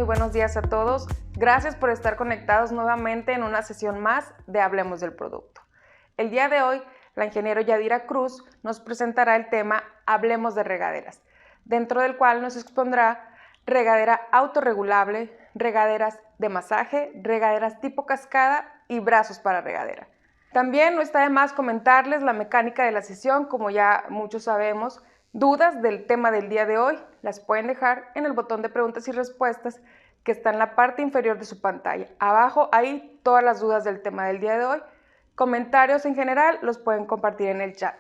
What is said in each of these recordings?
Muy buenos días a todos. Gracias por estar conectados nuevamente en una sesión más de Hablemos del Producto. El día de hoy, la ingeniera Yadira Cruz nos presentará el tema Hablemos de regaderas, dentro del cual nos expondrá regadera autorregulable, regaderas de masaje, regaderas tipo cascada y brazos para regadera. También no está de más comentarles la mecánica de la sesión, como ya muchos sabemos. Dudas del tema del día de hoy las pueden dejar en el botón de preguntas y respuestas que está en la parte inferior de su pantalla. Abajo hay todas las dudas del tema del día de hoy. Comentarios en general los pueden compartir en el chat.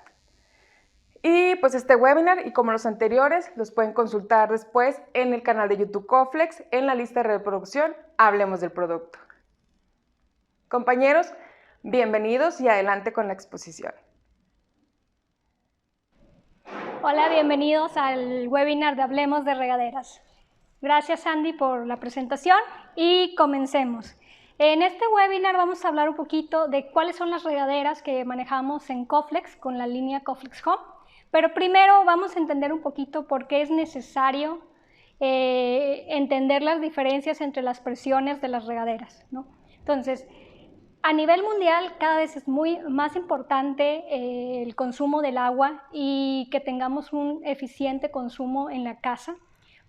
Y pues este webinar y como los anteriores los pueden consultar después en el canal de YouTube Coflex en la lista de reproducción Hablemos del Producto. Compañeros, bienvenidos y adelante con la exposición. Hola, bienvenidos al webinar de Hablemos de Regaderas. Gracias, Andy, por la presentación y comencemos. En este webinar vamos a hablar un poquito de cuáles son las regaderas que manejamos en Coflex con la línea Coflex Home, pero primero vamos a entender un poquito por qué es necesario entender las diferencias entre las presiones de las regaderas, ¿no? Entonces, a nivel mundial cada vez es más importante el consumo del agua y que tengamos un eficiente consumo en la casa,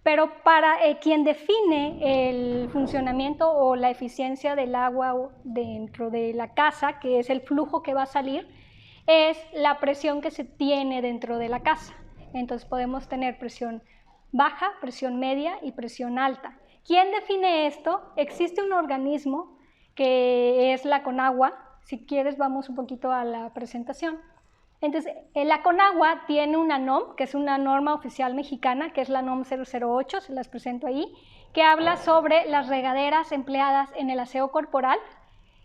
pero para quien define el funcionamiento o la eficiencia del agua dentro de la casa, que es el flujo que va a salir, es la presión que se tiene dentro de la casa. Entonces podemos tener presión baja, presión media y presión alta. ¿Quién define esto? Existe un organismo que es la Conagua. Si quieres vamos un poquito a la presentación. Entonces, la Conagua tiene una NOM, que es una norma oficial mexicana, que es la NOM 008, se las presento ahí, que habla sobre las regaderas empleadas en el aseo corporal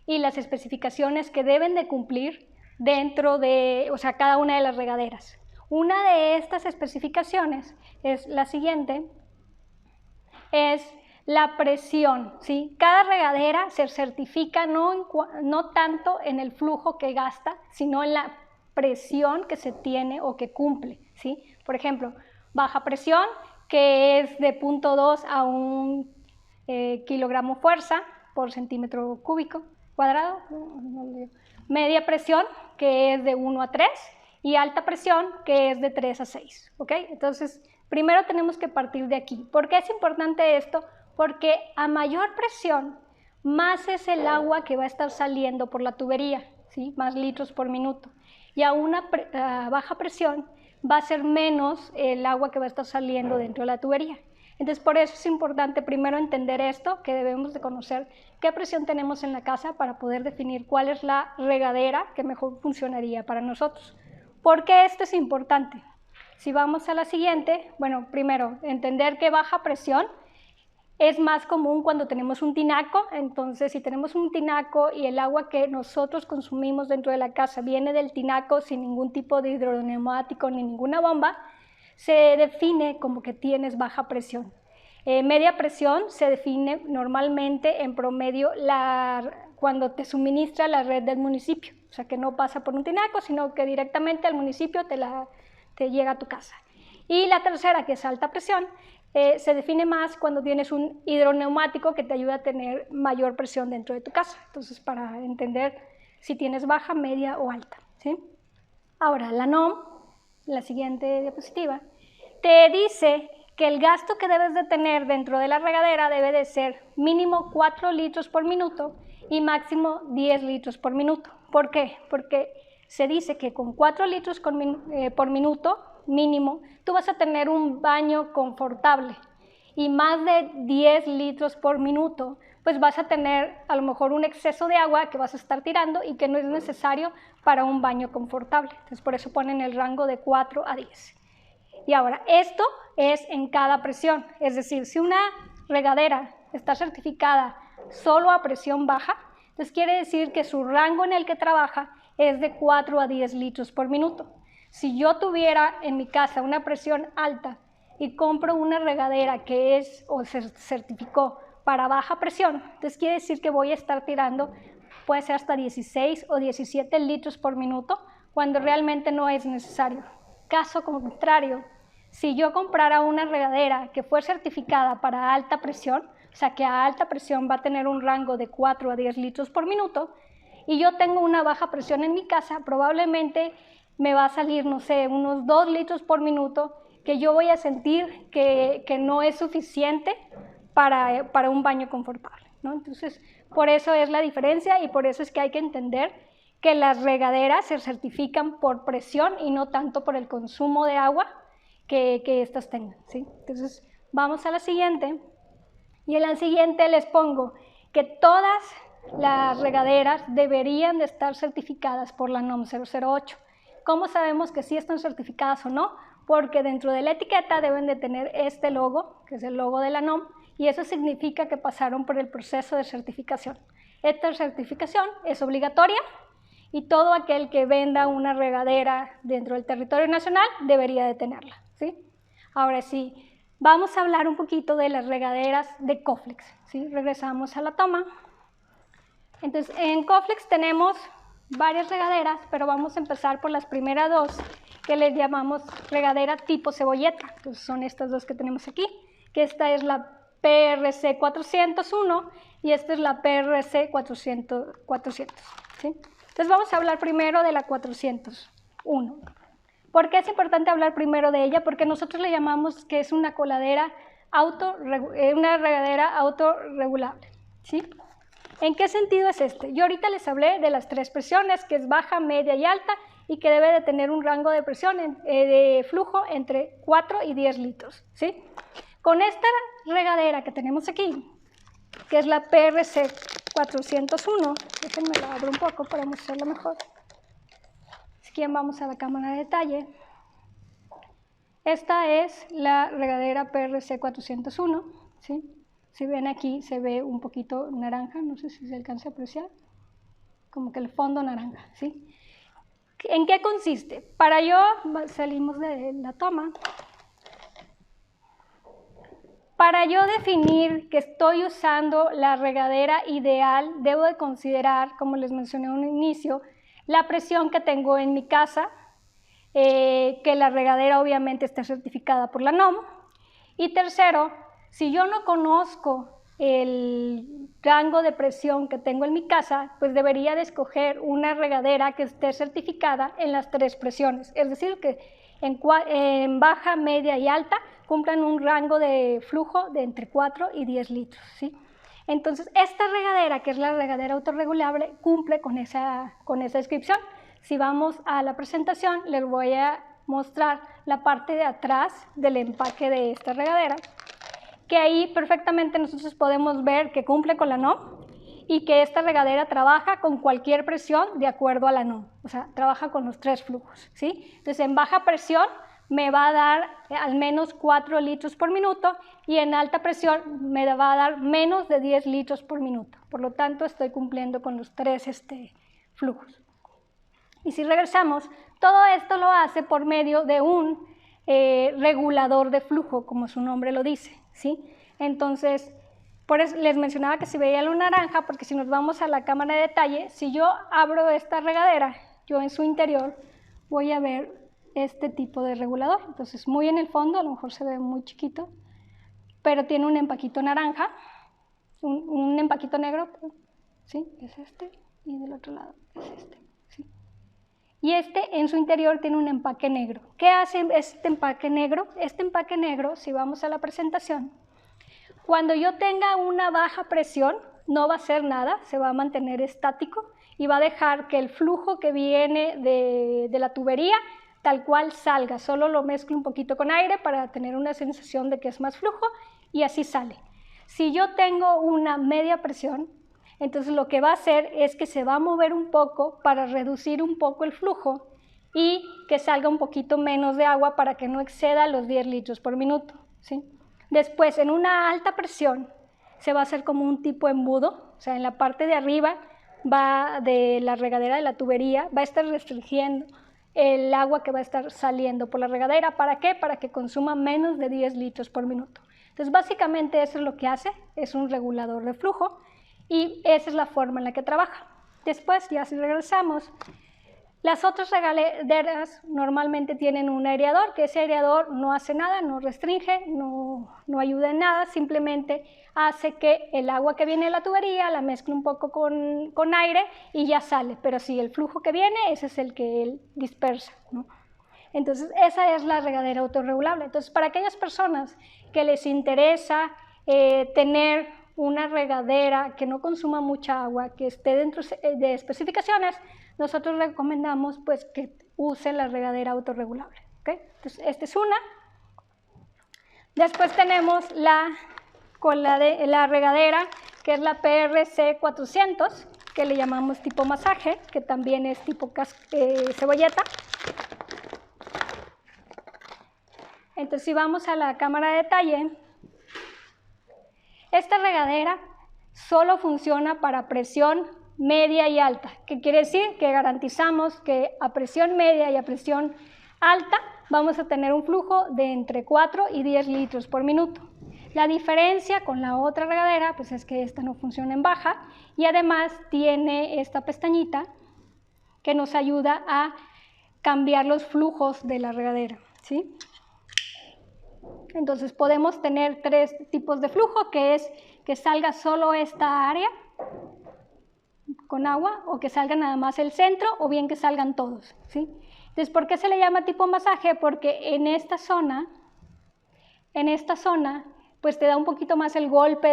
y las especificaciones que deben de cumplir dentro de, cada una de las regaderas. Una de estas especificaciones es la siguiente, es la presión, ¿sí? Cada regadera se certifica no tanto en el flujo que gasta, sino en la presión que se tiene o que cumple, ¿sí? Por ejemplo, baja presión, que es de 0.2 a 1 kilogramo fuerza por centímetro cúbico cuadrado. Media presión, que es de 1 a 3, y alta presión, que es de 3 a 6, ¿ok? Entonces, primero tenemos que partir de aquí. ¿Por qué es importante esto? Porque a mayor presión, más es el agua que va a estar saliendo por la tubería, ¿sí? Más litros por minuto. Y a una baja presión va a ser menos el agua que va a estar saliendo dentro de la tubería. Entonces, por eso es importante primero entender esto, que debemos de conocer qué presión tenemos en la casa para poder definir cuál es la regadera que mejor funcionaría para nosotros. ¿Por qué esto es importante? Si vamos a la siguiente, bueno, primero, entender que baja presión es más común cuando tenemos un tinaco. Entonces, si tenemos un tinaco y el agua que nosotros consumimos dentro de la casa viene del tinaco sin ningún tipo de hidroneumático ni ninguna bomba, se define como que tienes baja presión. Media presión se define normalmente en promedio cuando te suministra la red del municipio, o sea que no pasa por un tinaco, sino que directamente al municipio te llega a tu casa. Y la tercera, que es alta presión, se define más cuando tienes un hidroneumático que te ayuda a tener mayor presión dentro de tu casa. Entonces, para entender si tienes baja, media o alta, ¿sí? Ahora, la NOM, la siguiente diapositiva, te dice que el gasto que debes de tener dentro de la regadera debe de ser mínimo 4 litros por minuto y máximo 10 litros por minuto. ¿Por qué? Porque se dice que con 4 litros por minuto mínimo, tú vas a tener un baño confortable, y más de 10 litros por minuto, pues vas a tener a lo mejor un exceso de agua que vas a estar tirando y que no es necesario para un baño confortable. Entonces, por eso ponen el rango de 4 a 10. Y ahora, esto es en cada presión, es decir, si una regadera está certificada solo a presión baja, entonces quiere decir que su rango en el que trabaja es de 4 a 10 litros por minuto. Si yo tuviera en mi casa una presión alta y compro una regadera que es o se certificó para baja presión, entonces quiere decir que voy a estar tirando, puede ser hasta 16 o 17 litros por minuto, cuando realmente no es necesario. Caso contrario, si yo comprara una regadera que fue certificada para alta presión, o sea que a alta presión va a tener un rango de 4 a 10 litros por minuto, y yo tengo una baja presión en mi casa, probablemente me va a salir, no sé, unos 2 litros por minuto, que yo voy a sentir que no es suficiente para un baño confortable, ¿no? Entonces, por eso es la diferencia y por eso es que hay que entender que las regaderas se certifican por presión y no tanto por el consumo de agua que éstas tengan, ¿sí? Entonces, vamos a la siguiente. Y en la siguiente les pongo que todas las regaderas deberían de estar certificadas por la NOM 008. ¿Cómo sabemos que sí están certificadas o no? Porque dentro de la etiqueta deben de tener este logo, que es el logo de la NOM, y eso significa que pasaron por el proceso de certificación. Esta certificación es obligatoria y todo aquel que venda una regadera dentro del territorio nacional debería de tenerla, ¿sí? Ahora sí, vamos a hablar un poquito de las regaderas de Coflex, ¿sí? Regresamos a la toma. Entonces, en Coflex tenemos varias regaderas, pero vamos a empezar por las primeras dos, que les llamamos regadera tipo cebolleta. Entonces, son estas dos que tenemos aquí, que esta es la PRC 401 y esta es la PRC 400, ¿sí? Entonces, vamos a hablar primero de la 401. ¿Por qué es importante hablar primero de ella? Porque nosotros le llamamos que es una coladera una regadera autorregulable, ¿sí? ¿En qué sentido es este? Yo ahorita les hablé de las 3 presiones, que es baja, media y alta, y que debe de tener un rango de presión de flujo entre 4 y 10 litros, ¿sí? Con esta regadera que tenemos aquí, que es la PRC 401, déjenme la abro un poco para mostrarla mejor. Si quieren, vamos a la cámara de detalle. Esta es la regadera PRC 401, ¿sí? Si ven aquí, se ve un poquito naranja, no sé si se alcanza a apreciar, como que el fondo naranja, ¿sí? ¿En qué consiste? Para yo, salimos de la toma, para yo definir que estoy usando la regadera ideal, debo de considerar, como les mencioné en un inicio, la presión que tengo en mi casa, que la regadera obviamente está certificada por la NOM, y tercero, si yo no conozco el rango de presión que tengo en mi casa, pues debería de escoger una regadera que esté certificada en las 3 presiones, es decir, que en baja, media y alta cumplan un rango de flujo de entre 4 y 10 litros, ¿sí? Entonces, esta regadera, que es la regadera autorregulable, cumple con esa descripción. Si vamos a la presentación, les voy a mostrar la parte de atrás del empaque de esta regadera, que ahí perfectamente nosotros podemos ver que cumple con la NOM y que esta regadera trabaja con cualquier presión de acuerdo a la NOM, o sea, trabaja con los 3 flujos, ¿sí? Entonces, en baja presión me va a dar al menos 4 litros por minuto y en alta presión me va a dar menos de 10 litros por minuto. Por lo tanto, estoy cumpliendo con los 3 flujos. Y si regresamos, todo esto lo hace por medio de un regulador de flujo, como su nombre lo dice, ¿sí? Entonces, por eso les mencionaba que se veía la naranja, porque si nos vamos a la cámara de detalle, si yo abro esta regadera, yo en su interior voy a ver este tipo de regulador. Entonces, muy en el fondo, a lo mejor se ve muy chiquito, pero tiene un empaquito naranja, un empaquito negro, ¿sí? Es este, y del otro lado es este. Y en su interior tiene un empaque negro. ¿Qué hace este empaque negro? Este empaque negro, si vamos a la presentación, cuando yo tenga una baja presión, no va a hacer nada, se va a mantener estático y va a dejar que el flujo que viene de la tubería tal cual salga. Solo lo mezclo un poquito con aire para tener una sensación de que es más flujo y así sale. Si yo tengo una media presión, entonces lo que va a hacer es que se va a mover un poco para reducir un poco el flujo y que salga un poquito menos de agua para que no exceda los 10 litros por minuto, ¿sí? Después, en una alta presión, se va a hacer como un tipo embudo, o sea, en la parte de arriba de la regadera de la tubería va a estar restringiendo el agua que va a estar saliendo por la regadera. ¿Para qué? Para que consuma menos de 10 litros por minuto. Entonces, básicamente eso es lo que hace, es un regulador de flujo. Y esa es la forma en la que trabaja. Después, ya si regresamos, Las otras regaderas normalmente tienen un aireador, que ese aireador no hace nada, no restringe, no ayuda en nada, simplemente hace que el agua que viene de la tubería la mezcle un poco con aire y ya sale, pero sí, el flujo que viene, ese es el que él dispersa, ¿no? Entonces, esa es la regadera autorregulable. Entonces, para aquellas personas que les interesa tener una regadera que no consuma mucha agua, que esté dentro de especificaciones, nosotros recomendamos pues que use la regadera autorregulable, ¿okay? Entonces, esta es una. Después tenemos la regadera, que es la PRC 400, que le llamamos tipo masaje, que también es tipo cebolleta. Entonces, si vamos a la cámara de detalle, esta regadera solo funciona para presión media y alta, que quiere decir que garantizamos que a presión media y a presión alta vamos a tener un flujo de entre 4 y 10 litros por minuto. La diferencia con la otra regadera pues es que esta no funciona en baja y además tiene esta pestañita que nos ayuda a cambiar los flujos de la regadera, ¿sí? Entonces podemos tener 3 tipos de flujo, que es que salga solo esta área con agua, o que salga nada más el centro, o bien que salgan todos, ¿sí? Entonces, ¿por qué se le llama tipo masaje? Porque en esta zona, pues te da un poquito más el golpe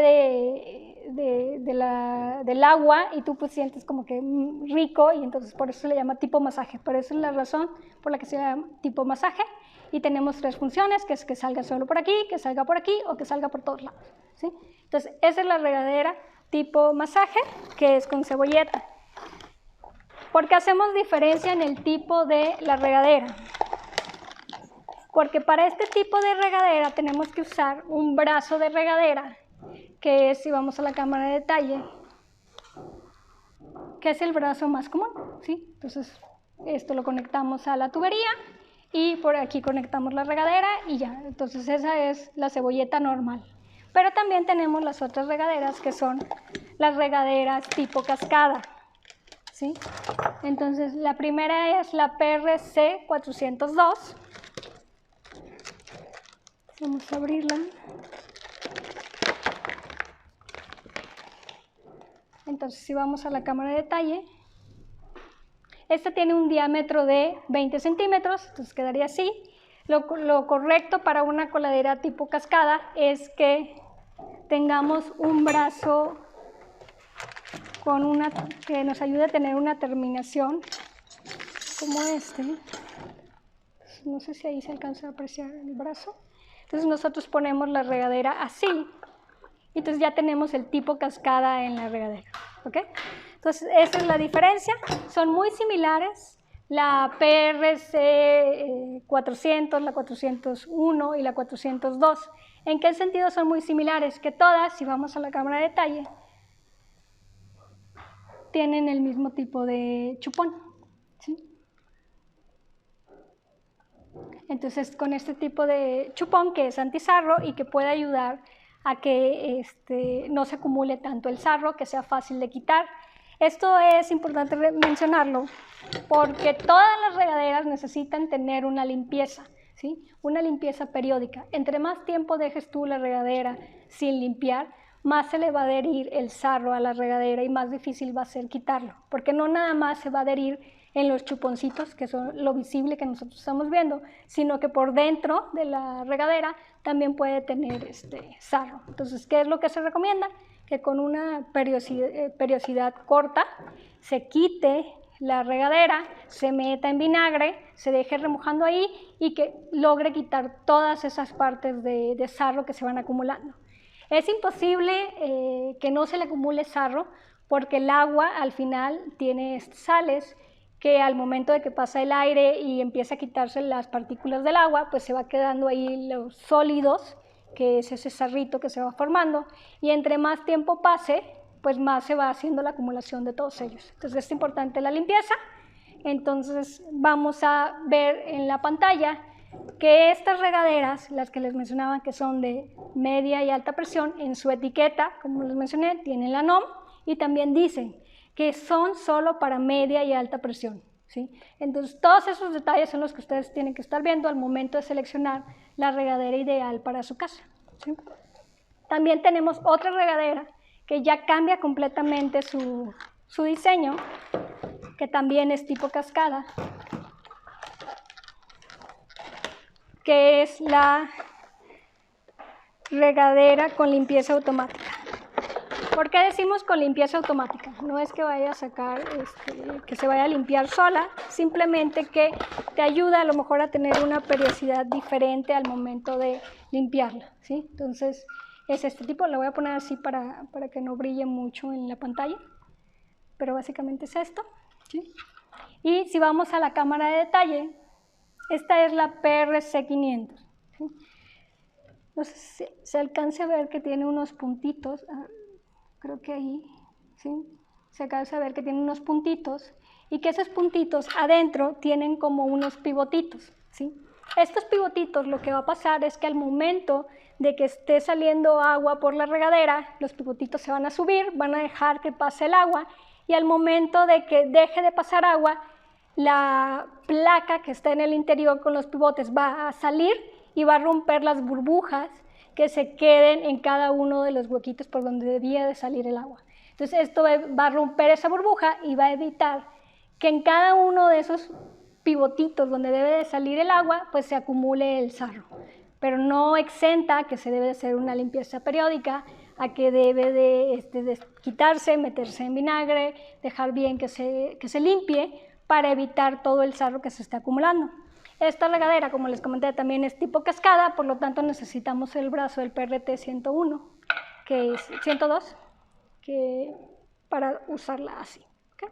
del agua y tú pues sientes como que rico, y entonces por eso se le llama tipo masaje. Por eso es la razón por la que se llama tipo masaje. Y tenemos 3 funciones, que es que salga solo por aquí, que salga por aquí o que salga por todos lados, ¿sí? Entonces, esa es la regadera tipo masaje, que es con cebolleta. ¿Por qué hacemos diferencia en el tipo de la regadera? Porque para este tipo de regadera tenemos que usar un brazo de regadera, que es, si vamos a la cámara de detalle, que es el brazo más común, ¿sí? Entonces, esto lo conectamos a la tubería y por aquí conectamos la regadera y ya. Entonces, esa es la cebolleta normal. Pero también tenemos las otras regaderas, que son las regaderas tipo cascada, ¿sí? Entonces, la primera es la PRC 402. Vamos a abrirla. Entonces, si vamos a la cámara de detalle, esta tiene un diámetro de 20 centímetros, entonces quedaría así. Lo correcto para una coladera tipo cascada es que tengamos un brazo que nos ayude a tener una terminación como este. No sé si ahí se alcanza a apreciar el brazo. Entonces nosotros ponemos la regadera así, y entonces ya tenemos el tipo cascada en la regadera, ¿ok? Entonces esa es la diferencia, son muy similares, la PRC 400, la 401 y la 402. ¿En qué sentido son muy similares? Que todas, si vamos a la cámara de detalle, tienen el mismo tipo de chupón, ¿sí? Entonces, con este tipo de chupón, que es antisarro y que puede ayudar a que no se acumule tanto el sarro, que sea fácil de quitar. Esto es importante mencionarlo porque todas las regaderas necesitan tener una limpieza, ¿sí? Una limpieza periódica. Entre más tiempo dejes tú la regadera sin limpiar, más se le va a adherir el sarro a la regadera y más difícil va a ser quitarlo, porque no nada más se va a adherir en los chuponcitos, que son lo visible que nosotros estamos viendo, sino que por dentro de la regadera también puede tener sarro. Entonces, ¿qué es lo que se recomienda? Que con una periodicidad corta se quite la regadera, se meta en vinagre, se deje remojando ahí y que logre quitar todas esas partes de sarro que se van acumulando. Es imposible que no se le acumule sarro porque el agua al final tiene sales que al momento de que pasa el aire y empieza a quitarse las partículas del agua, pues se va quedando ahí los sólidos, que es ese sarrito que se va formando, y entre más tiempo pase, pues más se va haciendo la acumulación de todos ellos. Entonces es importante la limpieza. Entonces vamos a ver en la pantalla que estas regaderas, las que les mencionaba que son de media y alta presión, en su etiqueta, como les mencioné, tienen la NOM y también dicen que son solo para media y alta presión, ¿sí? Entonces, todos esos detalles son los que ustedes tienen que estar viendo al momento de seleccionar la regadera ideal para su casa, ¿sí? También tenemos otra regadera que ya cambia completamente su diseño, que también es tipo cascada, que es la regadera con limpieza automática. ¿Por qué decimos con limpieza automática? No es que vaya a sacar, que se vaya a limpiar sola, simplemente que te ayuda a lo mejor a tener una periodicidad diferente al momento de limpiarla, ¿sí? Entonces, es este tipo, lo voy a poner así para que no brille mucho en la pantalla, pero básicamente es esto, ¿sí? Y si vamos a la cámara de detalle, esta es la PRC500, ¿sí? No sé si se alcanza a ver que tiene unos puntitos, creo que ahí, ¿sí? Se alcanza a ver que tiene unos puntitos y que esos puntitos adentro tienen como unos pivotitos, ¿sí? Estos pivotitos lo que va a pasar es que al momento de que esté saliendo agua por la regadera, los pivotitos se van a subir, van a dejar que pase el agua y al momento de que deje de pasar agua, la placa que está en el interior con los pivotes va a salir y va a romper las burbujas que se queden en cada uno de los huequitos por donde debía de salir el agua. Entonces esto va a romper esa burbuja y va a evitar que en cada uno de esos pivotitos donde debe de salir el agua, pues se acumule el sarro. Pero no exenta que se debe de hacer una limpieza periódica, a que debe de quitarse, meterse en vinagre, dejar bien que se limpie para evitar todo el sarro que se está acumulando. Esta regadera, como les comenté, también es tipo cascada, por lo tanto necesitamos el brazo del PRT 101, que es 102, para usarla así. ¿Okay?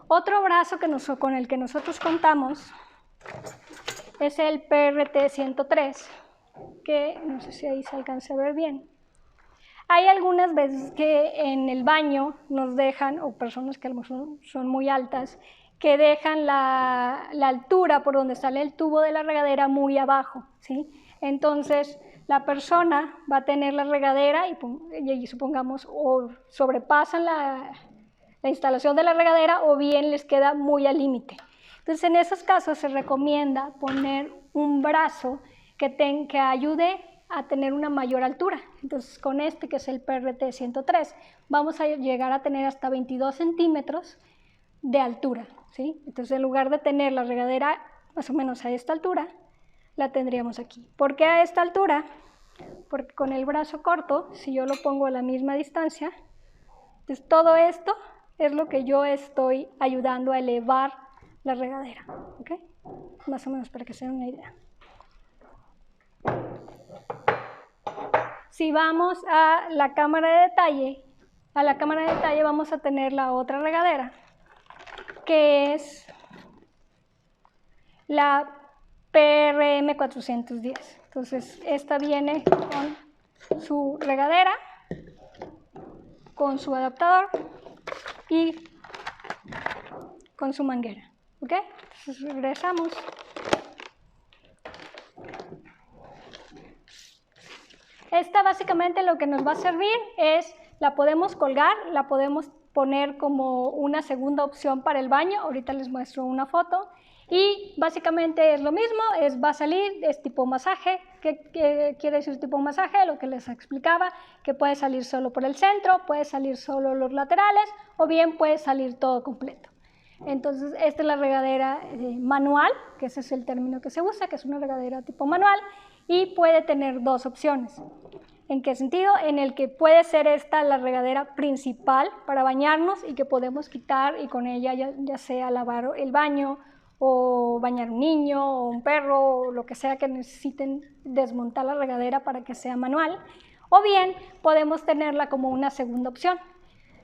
Otro brazo con el que nosotros contamos es el PRT 103, que no sé si ahí se alcanza a ver bien. Hay algunas veces que en el baño nos dejan, o personas que a lo mejor son muy altas, que dejan la altura por donde sale el tubo de la regadera muy abajo, ¿sí? Entonces, la persona va a tener la regadera y supongamos o sobrepasan la instalación de la regadera o bien les queda muy al límite. Entonces, en esos casos se recomienda poner un brazo que ayude a tener una mayor altura. Entonces, con este, que es el PRT 103, vamos a llegar a tener hasta 22 centímetros de altura, ¿sí? Entonces, en lugar de tener la regadera más o menos a esta altura, la tendríamos aquí. ¿Por qué a esta altura? Porque con el brazo corto, si yo lo pongo a la misma distancia, entonces todo esto es lo que yo estoy ayudando a elevar la regadera, ¿ok? Más o menos para que se den una idea. Si vamos a la cámara de detalle, vamos a tener la otra regadera, que es la PRM 410. Entonces, esta viene con su regadera, con su adaptador y con su manguera. ¿Ok? Entonces, regresamos. Esta básicamente lo que nos va a servir es, la podemos colgar, la podemos poner como una segunda opción para el baño. Ahorita les muestro una foto. Y básicamente es lo mismo, va a salir, es tipo masaje. ¿Qué quiere decir tipo masaje? Lo que les explicaba, que puede salir solo por el centro, puede salir solo los laterales, o bien puede salir todo completo. Entonces, esta es la regadera manual, que ese es el término que se usa, que es una regadera tipo manual, y puede tener dos opciones. ¿En qué sentido? En el que puede ser esta la regadera principal para bañarnos y que podemos quitar y con ella ya sea lavar el baño o bañar un niño o un perro o lo que sea que necesiten desmontar la regadera para que sea manual. O bien podemos tenerla como una segunda opción.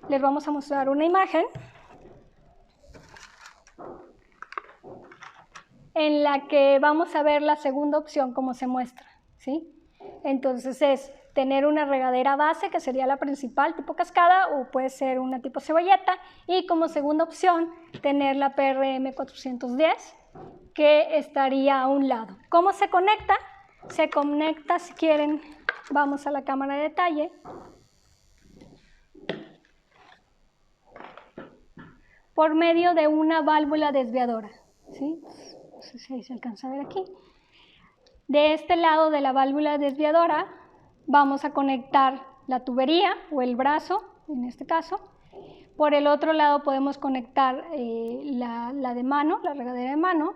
Les vamos a mostrar una imagen en la que vamos a ver la segunda opción como se muestra, ¿sí? Entonces es tener una regadera base, que sería la principal, tipo cascada, o puede ser una tipo cebolleta, y como segunda opción tener la PRM 410, que estaría a un lado. ¿Cómo se conecta? Se conecta, si quieren, vamos a la cámara de detalle. por medio de una válvula desviadora, ¿sí? No sé si ahí se alcanza a ver aquí. De este lado de la válvula desviadora vamos a conectar la tubería o el brazo, en este caso. Por el otro lado podemos conectar la de mano, la regadera de mano,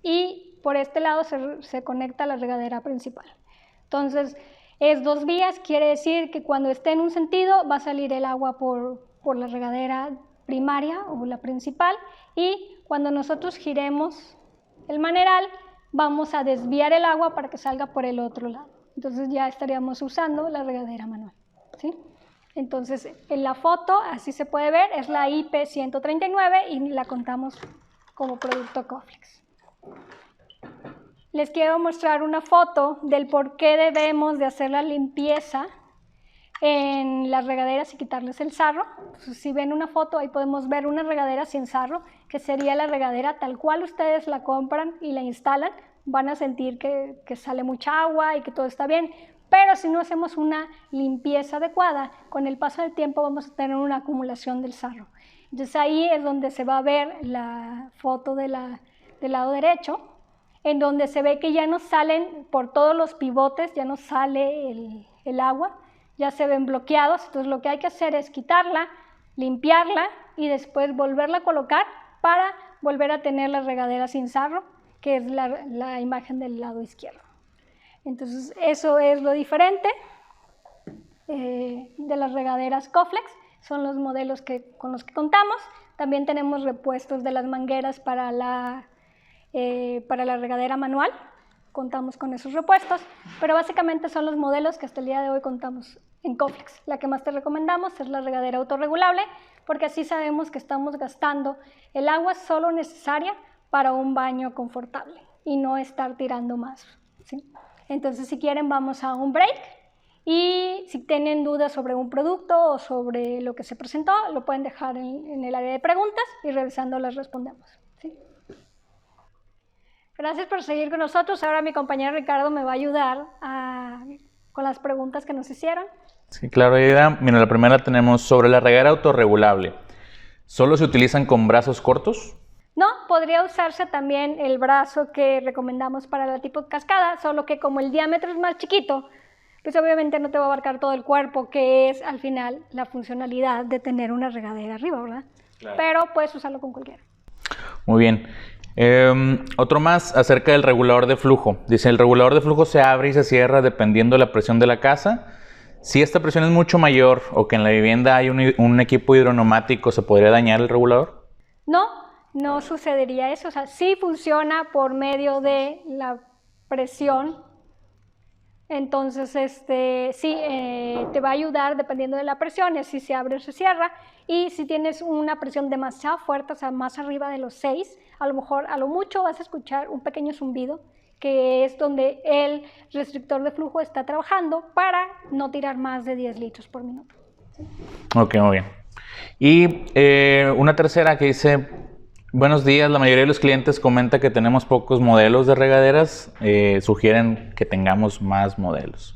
y por este lado se conecta la regadera principal. Entonces, es 2 vías, quiere decir que cuando esté en un sentido va a salir el agua por la regadera primaria o la principal, y cuando nosotros giremos el maneral vamos a desviar el agua para que salga por el otro lado. Entonces ya estaríamos usando la regadera manual, ¿sí? Entonces en la foto, así se puede ver, es la IP139 y la contamos como producto Coflex. Les quiero mostrar una foto del por qué debemos de hacer la limpieza en las regaderas y quitarles el sarro. Entonces, si ven una foto, ahí podemos ver una regadera sin sarro, que sería la regadera tal cual ustedes la compran y la instalan. Van a sentir que sale mucha agua y que todo está bien, pero si no hacemos una limpieza adecuada, con el paso del tiempo vamos a tener una acumulación del sarro. Entonces ahí es donde se va a ver la foto del lado derecho, en donde se ve que ya no salen por todos los pivotes, ya no sale el agua, ya se ven bloqueados. Entonces lo que hay que hacer es quitarla, limpiarla y después volverla a colocar para volver a tener la regadera sin sarro, que es la imagen del lado izquierdo. Entonces eso es lo diferente de las regaderas Coflex, son los modelos con los que contamos. También tenemos repuestos de las mangueras para la regadera manual, contamos con esos repuestos, pero básicamente son los modelos que hasta el día de hoy contamos en Coflex. La que más te recomendamos es la regadera autorregulable, porque así sabemos que estamos gastando el agua solo necesaria para un baño confortable y no estar tirando más, ¿sí? Entonces, si quieren, vamos a un break, y si tienen dudas sobre un producto o sobre lo que se presentó, lo pueden dejar en el área de preguntas y revisando las respondemos, ¿sí? Gracias por seguir con nosotros. Ahora mi compañero Ricardo me va a ayudar con las preguntas que nos hicieron. Sí, claro, Aida. Mira, la primera tenemos sobre la regadera autorregulable. ¿Solo se utilizan con brazos cortos? No, podría usarse también el brazo que recomendamos para la tipo cascada, solo que como el diámetro es más chiquito, pues obviamente no te va a abarcar todo el cuerpo, que es al final la funcionalidad de tener una regadera arriba, ¿verdad? Claro. Pero puedes usarlo con cualquiera. Muy bien. Otro más acerca del regulador de flujo. Dice, el regulador de flujo se abre y se cierra dependiendo de la presión de la casa. Si esta presión es mucho mayor o que en la vivienda hay un equipo hidroneumático, ¿se podría dañar el regulador? No sucedería eso. O sea, sí funciona por medio de la presión. Entonces, sí, te va a ayudar dependiendo de la presión, si se abre o se cierra. Y si tienes una presión demasiado fuerte, o sea, más arriba de los 6, a lo mejor, a lo mucho vas a escuchar un pequeño zumbido, que es donde el restrictor de flujo está trabajando para no tirar más de 10 litros por minuto. ¿Sí? Ok, muy bien. Y una tercera que dice, buenos días, la mayoría de los clientes comenta que tenemos pocos modelos de regaderas, sugieren que tengamos más modelos.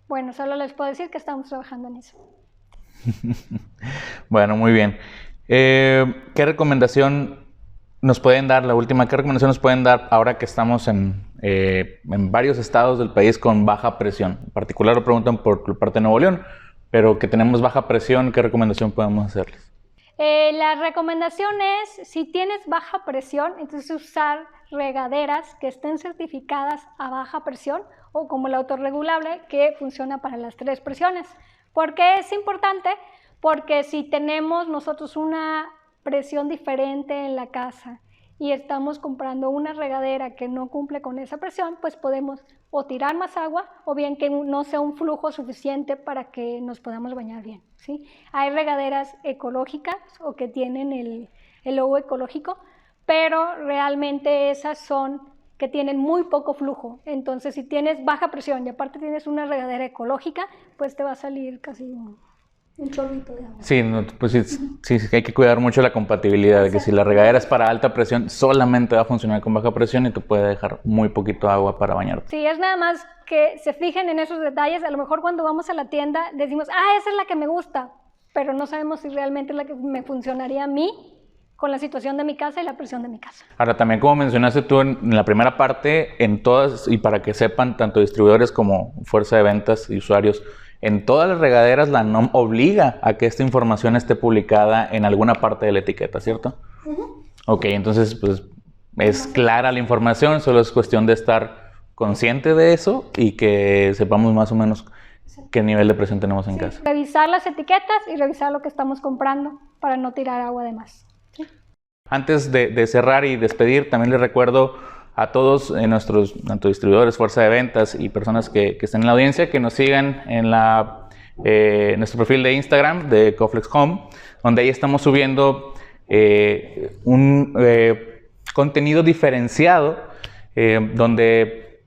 Bueno, solo les puedo decir que estamos trabajando en eso. Bueno, muy bien. ¿Qué recomendación nos pueden dar, la última, qué recomendación nos pueden dar ahora que estamos en varios estados del país con baja presión? En particular lo preguntan por parte de Nuevo León, pero que tenemos baja presión, ¿qué recomendación podemos hacerles? La recomendación es, si tienes baja presión, entonces usar regaderas que estén certificadas a baja presión, o como la autorregulable, que funciona para las 3 presiones. ¿Por qué es importante? Porque si tenemos nosotros una presión diferente en la casa y estamos comprando una regadera que no cumple con esa presión, pues podemos o tirar más agua o bien que no sea un flujo suficiente para que nos podamos bañar bien, ¿sí? Hay regaderas ecológicas o que tienen el logo ecológico, pero realmente esas son que tienen muy poco flujo. Entonces, si tienes baja presión y aparte tienes una regadera ecológica, pues te va a salir casi un chorrito de agua. Sí, pues sí, hay que cuidar mucho la compatibilidad, de que si la regadera es para alta presión, solamente va a funcionar con baja presión y te puede dejar muy poquito agua para bañarte. Sí, es nada más que se fijen en esos detalles. A lo mejor cuando vamos a la tienda decimos, esa es la que me gusta, pero no sabemos si realmente es la que me funcionaría a mí con la situación de mi casa y la presión de mi casa. Ahora, también como mencionaste tú en la primera parte, en todas, y para que sepan, tanto distribuidores como fuerza de ventas y usuarios, en todas las regaderas la NOM obliga a que esta información esté publicada en alguna parte de la etiqueta, ¿cierto? Ok, entonces pues es clara la información, solo es cuestión de estar consciente de eso y que sepamos más o menos qué nivel de presión tenemos en casa. Revisar las etiquetas y revisar lo que estamos comprando para no tirar agua de más. ¿Sí? Antes de cerrar y despedir, también les recuerdo a todos nuestros tanto distribuidores, fuerza de ventas y personas que estén en la audiencia que nos sigan en nuestro perfil de Instagram de Coflex Home, donde ahí estamos subiendo un contenido diferenciado donde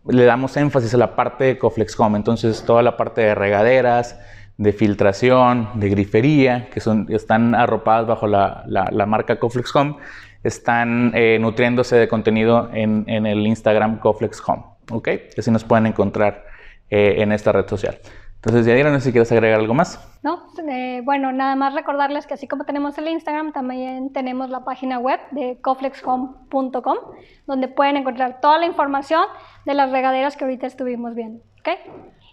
le damos énfasis a la parte de Coflex Home. Entonces toda la parte de regaderas, de filtración, de grifería, que están arropadas bajo la marca Coflex Home, están nutriéndose de contenido en el Instagram Coflex Home, ¿ok? Así nos pueden encontrar en esta red social. Entonces, Yadira, no sé si quieres agregar algo más. No, bueno, nada más recordarles que así como tenemos el Instagram, también tenemos la página web de coflexhome.com, donde pueden encontrar toda la información de las regaderas que ahorita estuvimos viendo, ¿ok?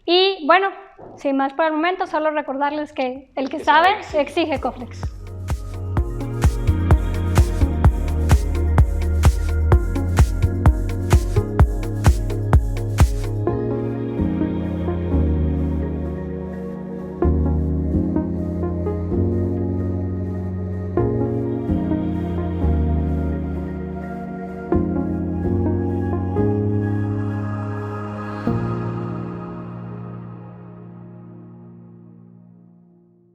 Y bueno, sin más por el momento, solo recordarles que el que sabe exige Coflex.